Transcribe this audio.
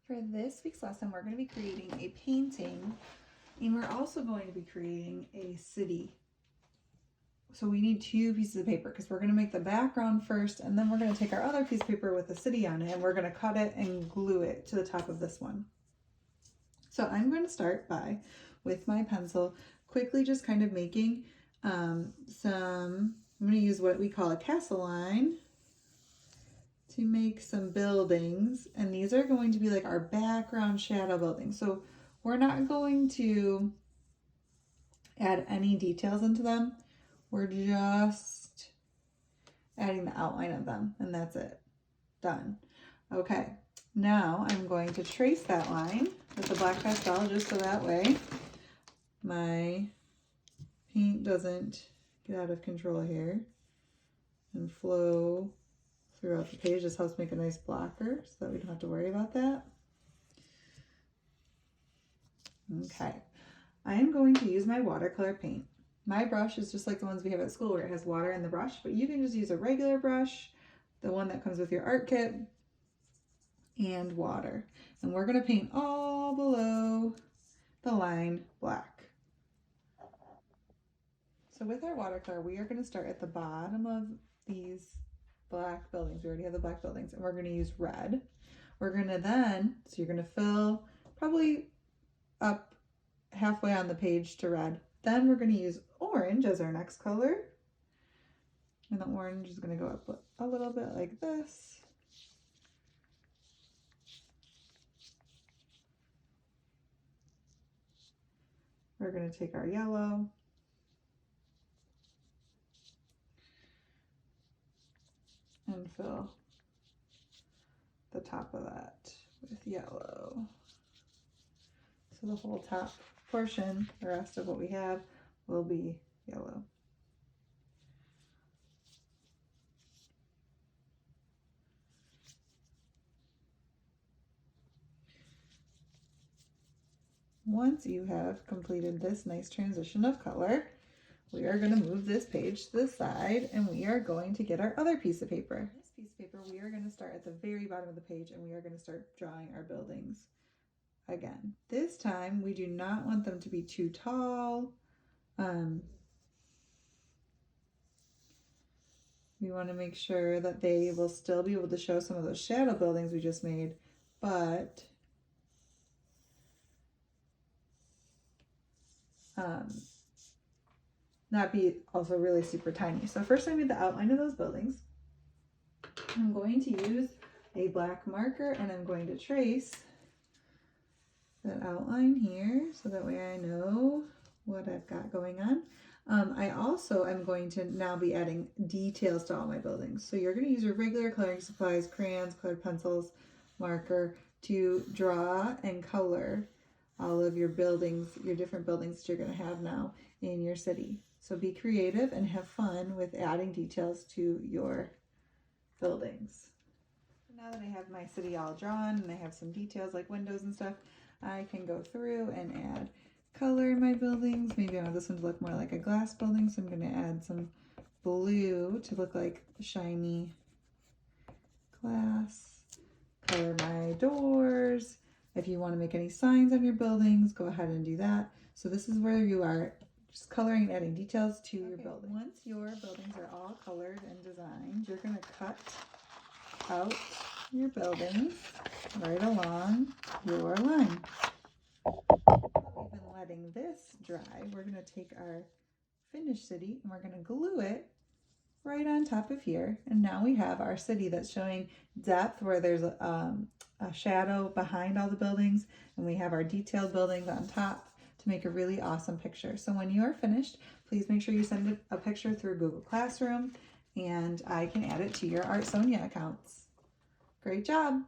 For this week's lesson, we're going to be creating a painting, and we're also going to be creating a city. So we need 2 pieces of paper because we're going to make the background first, and then we're going to take our other piece of paper with the city on it, and we're going to cut it and glue it to the top of this one. So I'm going to start with my pencil, quickly just kind of making I'm going to use what we call a castle line to make some buildings, and these are going to be like our background shadow buildings. So we're not going to add any details into them. We're just adding the outline of them, and that's it. Done. Okay, now I'm going to trace that line with the black pastel, just so that way my paint doesn't get out of control here and flow throughout the page. This helps make a nice blocker so that we don't have to worry about that. Okay, I am going to use my watercolor paint. My brush is just like the ones we have at school where it has water in the brush, but you can just use a regular brush, the one that comes with your art kit, and water. And we're going to paint all below the line black. So with our watercolor, we are going to start at the bottom of these black buildings. We already have the black buildings, and we're going to use red. We're going to then, so you're going to fill probably up halfway on the page to red. Then we're going to use orange as our next color. And the orange is going to go up a little bit like this. We're going to take our yellow. And fill the top of that with yellow. So the whole top portion, the rest of what we have, will be yellow. Once you have completed this nice transition of color, we are going to move this page to the side, and we are going to get our other piece of paper. This piece of paper, we are going to start at the very bottom of the page, and we are going to start drawing our buildings again. This time, we do not want them to be too tall. We want to make sure that they will still be able to show some of those shadow buildings we just made, but not be also really super tiny. So first I made the outline of those buildings. I'm going to use a black marker, and I'm going to trace that outline here so that way I know what I've got going on. I also am going to now be adding details to all my buildings. So you're going to use your regular coloring supplies, crayons, colored pencils, marker, to draw and color all of your buildings, your different buildings that you're going to have now in your city. So be creative and have fun with adding details to your buildings. Now that I have my city all drawn and I have some details like windows and stuff, I can go through and add color in my buildings. Maybe I want this one to look more like a glass building, so I'm going to add some blue to look like shiny glass. Color my doors. If you want to make any signs on your buildings, go ahead and do that. So this is where you are just coloring and adding details to your building. Once your buildings are all colored and designed, you're going to cut out your buildings right along your line. We've been letting this dry. We're going to take our finished city and we're going to glue it right on top of here. And now we have our city that's showing depth where there's a shadow behind all the buildings, and we have our detailed buildings on top to make a really awesome picture. So when you are finished, please make sure you send a picture through Google Classroom, and I can add it to your Art Sonia accounts. Great job!